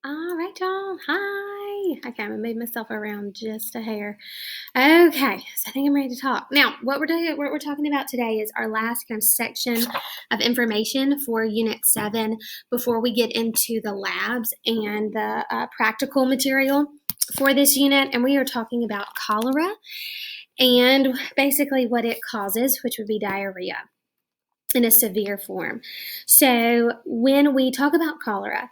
All right, y'all. Hi. Okay, I moved myself around just a hair. Okay, so I think I'm ready to talk. Now, what we're talking about today is our last kind of section of information for Unit 7 before we get into the labs and the practical material for this unit. And we are talking about cholera and basically what it causes, which would be diarrhea in a severe form. So, when we talk about cholera,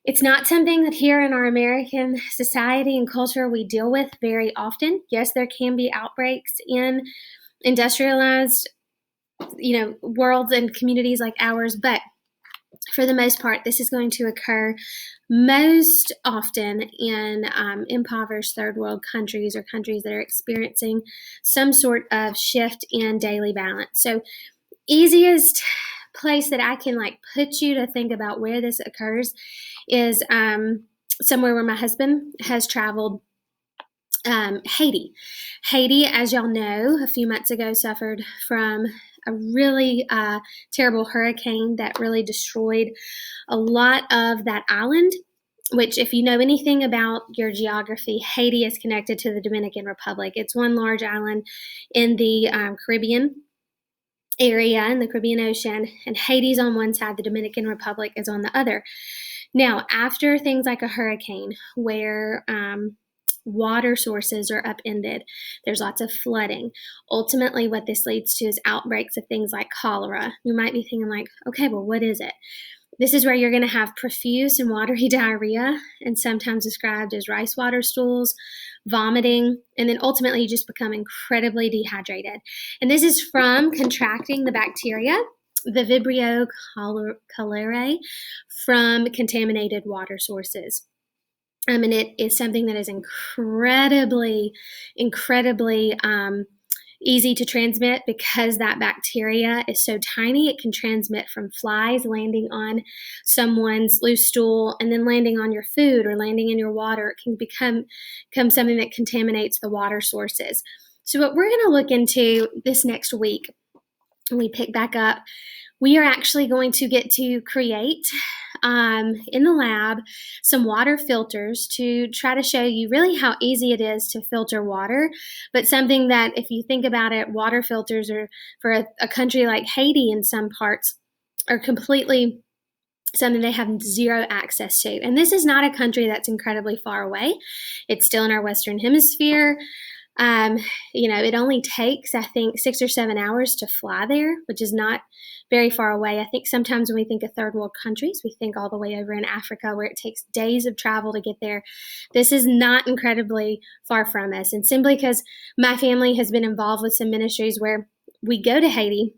it's not something that here in our American society and culture we deal with very often. Yes, there can be outbreaks in industrialized, worlds and communities like ours, but for the most part, this is going to occur most often in impoverished third world countries or countries that are experiencing some sort of shift in daily balance. So, easiest place that I can put you to think about where this occurs is somewhere where my husband has traveled. Haiti. Haiti, as y'all know, a few months ago suffered from a really terrible hurricane that really destroyed a lot of that island. Which, if you know anything about your geography, Haiti is connected to the Dominican Republic. It's one large island in the Caribbean area in the Caribbean Ocean, and Haiti's on one side, the Dominican Republic is on the other. Now, after things like a hurricane where water sources are upended, there's lots of flooding. Ultimately, what this leads to is outbreaks of things like cholera. You might be thinking okay, well, what is it? This is where you're going to have profuse and watery diarrhea, and sometimes described as rice water stools, vomiting, and then ultimately you just become incredibly dehydrated. And this is from contracting the bacteria, the Vibrio cholerae, from contaminated water sources. And it is something that is incredibly easy to transmit because that bacteria is so tiny. It can transmit from flies landing on someone's loose stool and then landing on your food or landing in your water. It can become something that contaminates the water sources. So what we're going to look into this next week when we pick back up, we are actually going to get to create in the lab some water filters to try to show you really how easy it is to filter water, but something that, if you think about it, water filters are for a country like Haiti in some parts are completely something they have zero access to. And this is not a country that's incredibly far away. It's still in our Western Hemisphere. It only takes, I think, 6 or 7 hours to fly there, which is not very far away. I think sometimes when we think of third world countries, we think all the way over in Africa where it takes days of travel to get there. This is not incredibly far from us. And simply because my family has been involved with some ministries where we go to Haiti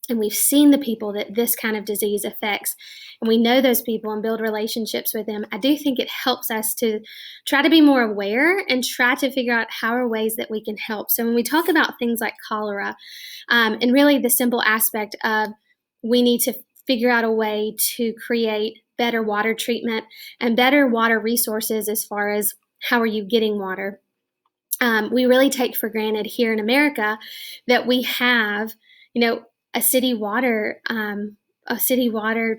and we've seen the people that this kind of disease affects, and we know those people and build relationships with them, I do think it helps us to try to be more aware and try to figure out how are ways that we can help. So when we talk about things like cholera, and really the simple aspect of we need to figure out a way to create better water treatment and better water resources as far as how are you getting water. We really take for granted here in America that we have, a city water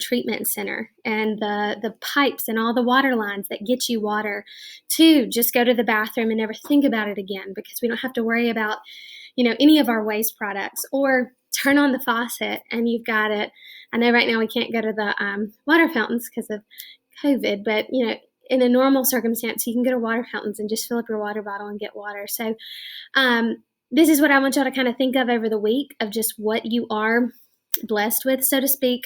treatment center and the pipes and all the water lines that get you water to just go to the bathroom and never think about it again, because we don't have to worry about any of our waste products, or turn on the faucet and you've got it. I know right now we can't go to the water fountains because of COVID, but in a normal circumstance you can go to water fountains and just fill up your water bottle and get water. So this is what I want y'all to kind of think of over the week, of just what you are blessed with, so to speak,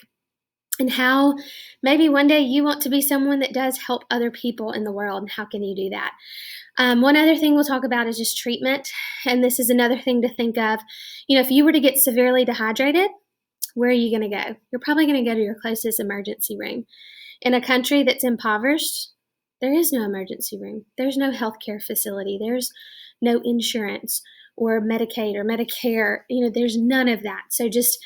and how maybe one day you want to be someone that does help other people in the world, and how can you do that? One other thing we'll talk about is just treatment, and this is another thing to think of. If you were to get severely dehydrated, where are you going to go? You're probably going to go to your closest emergency room. In a country that's impoverished, there is no emergency room. There's no healthcare facility. There's no insurance or Medicaid or Medicare. There's none of that. So just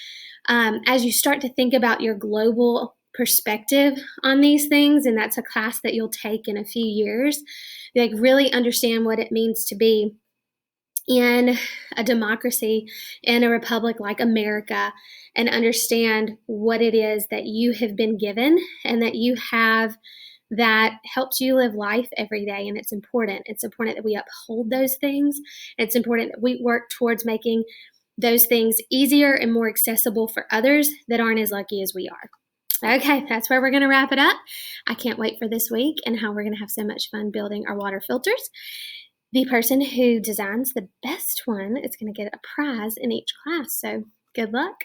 as you start to think about your global perspective on these things, and that's a class that you'll take in a few years, really understand what it means to be in a democracy, in a republic like America, and understand what it is that you have been given and that you have that helps you live life every day, and it's important. It's important that we uphold those things. It's important that we work towards making those things easier and more accessible for others that aren't as lucky as we are. Okay, that's where we're going to wrap it up. I can't wait for this week and how we're going to have so much fun building our water filters. The person who designs the best one is going to get a prize in each class. So good luck.